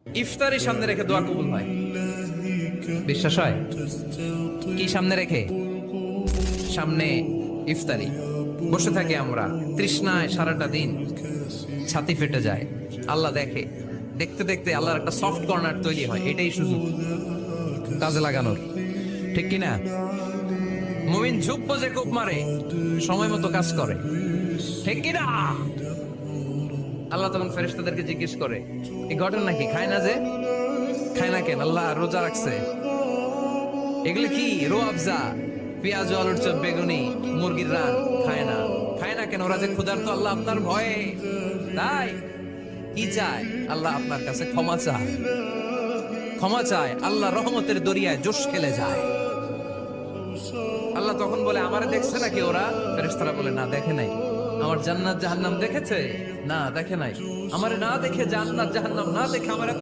ইফতারি সামনে রেখে দোয়া কবুল হয়, বিশ্বাস হয়? কি সামনে রেখে? সামনে ইফতারি। বসে থাকি আমরা তৃষ্ণায় সারাটা দিন, ছাতি ফেটে যায়। আল্লাহ দেখে, দেখতে দেখতে আল্লাহর একটা সফট কর্নার তৈরি হয়। এটাই সুযোগ কাজে লাগানোর, ঠিক কিনা? মুমিন ঝুপ বোঝে কূপ মারে, সময় মতো কাজ করে, ঠিক কিনা? আল্লাহ তখন ফেরেশতাদেরকে জিজ্ঞেস করে, এই ঘটনা কি? খায় না যে? খায় না কেন? আল্লাহ রোজা রাখছে। এগুলো কি? রো আফজা, পেঁয়াজ, আলুর চপ, বেগুনি, মুরগির রান খায় না। খায় না কেন? ওরা যে ক্ষুধার্ত। আল্লাহ আপনার ভয়ে। তাই কি চায়? আল্লাহ আপনার কাছে ক্ষমা চায়, ক্ষমা চায়। আল্লাহ রহমতের দরিয়ায় জোশ খেলে যায়। আল্লাহ তখন বলে, আমারে দেখছে নাকি ওরা? ফেরেশতারা বলে, না দেখে নাই। আমার জান্নাত জাহান্নাম দেখেছে? না দেখে নাই। আমারে না দেখে, জান্নাত জাহান্নাম না দেখে আমার